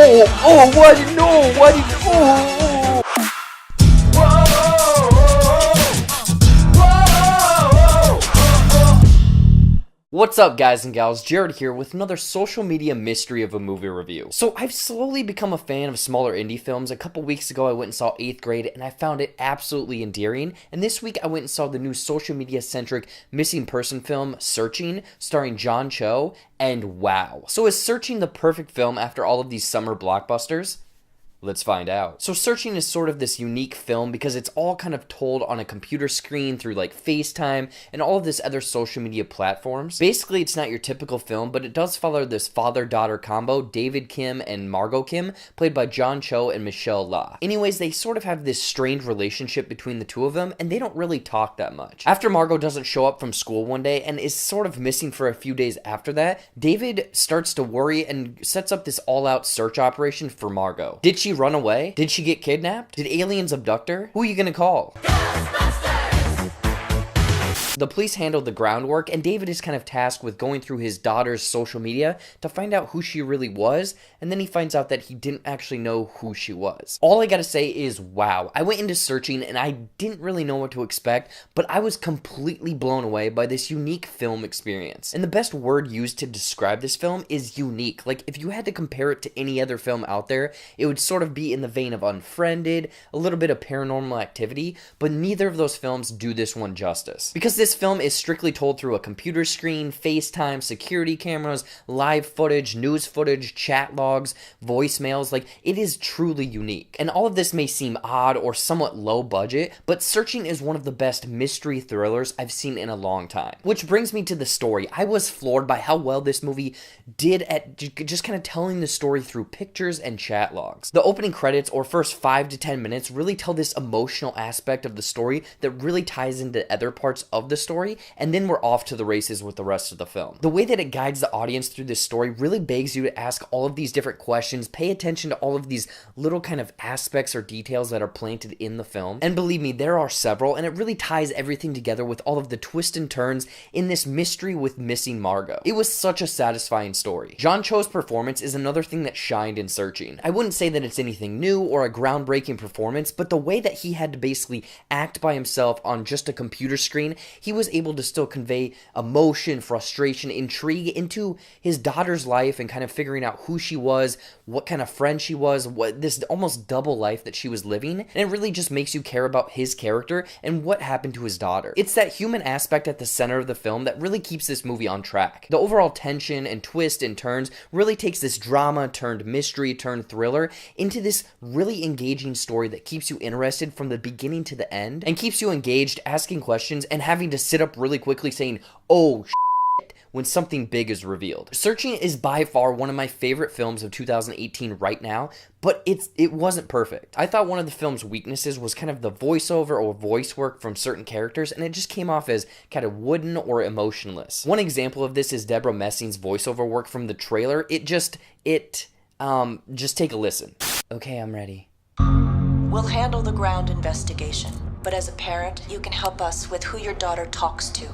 Oh, why did no? Why did oh? What's up, guys and gals? Jared here with another social media mystery of a movie review. So I've slowly become a fan of smaller indie films. A couple weeks ago I went and saw 8th Grade and I found it absolutely endearing. And this week I went and saw the new social media centric missing person film Searching, starring John Cho, and wow. So is Searching the perfect film after all of these summer blockbusters? Let's find out. So Searching is sort of this unique film because it's all kind of told on a computer screen through like FaceTime and all of this other social media platforms. Basically, it's not your typical film, but it does follow this father-daughter combo, David Kim and Margot Kim, played by John Cho and Michelle La. Anyways, they sort of have this strange relationship between the two of them, and they don't really talk that much. After Margot doesn't show up from school one day and is sort of missing for a few days after that, David starts to worry and sets up this all-out search operation for Margot. Did she run away? Did she get kidnapped? Did aliens abduct her? Who are you gonna call? The police handled the groundwork, and David is kind of tasked with going through his daughter's social media to find out who she really was, and then he finds out that he didn't actually know who she was. All I gotta say is, wow. I went into Searching, and I didn't really know what to expect, but I was completely blown away by this unique film experience. And the best word used to describe this film is unique. Like, if you had to compare it to any other film out there, it would sort of be in the vein of Unfriended, a little bit of Paranormal Activity, but neither of those films do this one justice. Because this film is strictly told through a computer screen, FaceTime, security cameras, live footage, news footage, chat logs, voicemails. Like, it is truly unique. And all of this may seem odd or somewhat low budget, but Searching is one of the best mystery thrillers I've seen in a long time. Which brings me to the story. I was floored by how well this movie did at just kind of telling the story through pictures and chat logs. The opening credits, or first 5 to 10 minutes, really tell this emotional aspect of the story that really ties into other parts of the story, and then we're off to the races with the rest of the film. The way that it guides the audience through this story really begs you to ask all of these different questions, pay attention to all of these little kind of aspects or details that are planted in the film, and believe me, there are several, and it really ties everything together with all of the twists and turns in this mystery with missing Margot. It was such a satisfying story. John Cho's performance is another thing that shined in Searching. I wouldn't say that it's anything new or a groundbreaking performance, but the way that he had to basically act by himself on just a computer screen, he was able to still convey emotion, frustration, intrigue into his daughter's life and kind of figuring out who she was, what kind of friend she was, what this almost double life that she was living, and it really just makes you care about his character and what happened to his daughter. It's that human aspect at the center of the film that really keeps this movie on track. The overall tension and twist and turns really takes this drama turned mystery turned thriller into this really engaging story that keeps you interested from the beginning to the end and keeps you engaged, asking questions, and having to sit up really quickly saying, oh shit, when something big is revealed. Searching is by far one of my favorite films of 2018 right now, but it wasn't perfect. I thought one of the film's weaknesses was kind of the voiceover or voice work from certain characters, and it just came off as kind of wooden or emotionless. One example of this is Debra Messing's voiceover work from the trailer. Just take a listen. Okay, I'm ready. We'll handle the ground investigation, but as a parent, you can help us with who your daughter talks to.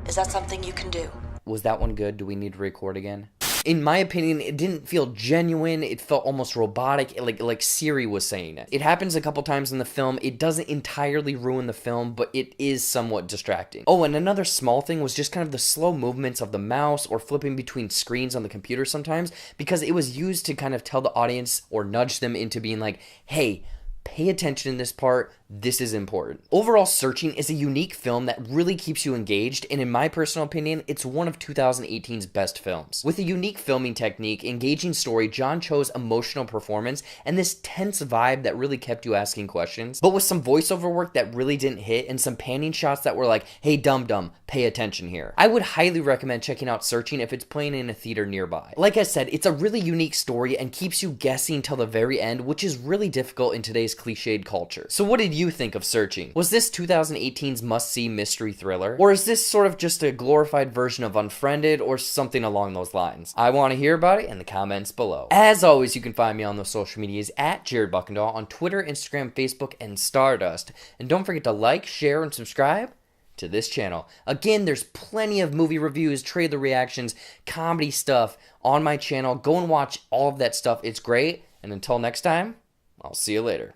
Is that something you can do? Was that one good? Do we need to record again? In my opinion, it didn't feel genuine. It felt almost robotic, like Siri was saying it. It happens a couple times in the film. It doesn't entirely ruin the film, but it is somewhat distracting. Oh, and another small thing was just kind of the slow movements of the mouse or flipping between screens on the computer sometimes, because it was used to kind of tell the audience or nudge them into being like, hey, pay attention in this part, this is important. Overall, Searching is a unique film that really keeps you engaged, and in my personal opinion, it's one of 2018's best films. With a unique filming technique, engaging story, John Cho's emotional performance, and this tense vibe that really kept you asking questions, but with some voiceover work that really didn't hit, and some panning shots that were like, hey dum-dum, pay attention here. I would highly recommend checking out Searching if it's playing in a theater nearby. Like I said, it's a really unique story and keeps you guessing till the very end, which is really difficult in today's cliched culture. So what did you think of Searching? Was this 2018's must-see mystery thriller? Or is this sort of just a glorified version of Unfriended or something along those lines? I want to hear about it in the comments below. As always, you can find me on the social medias at Jared Buckendahl on Twitter, Instagram, Facebook, and Stardust. And don't forget to like, share, and subscribe to this channel. Again, there's plenty of movie reviews, trailer reactions, comedy stuff on my channel. Go and watch all of that stuff. It's great. And until next time, I'll see you later.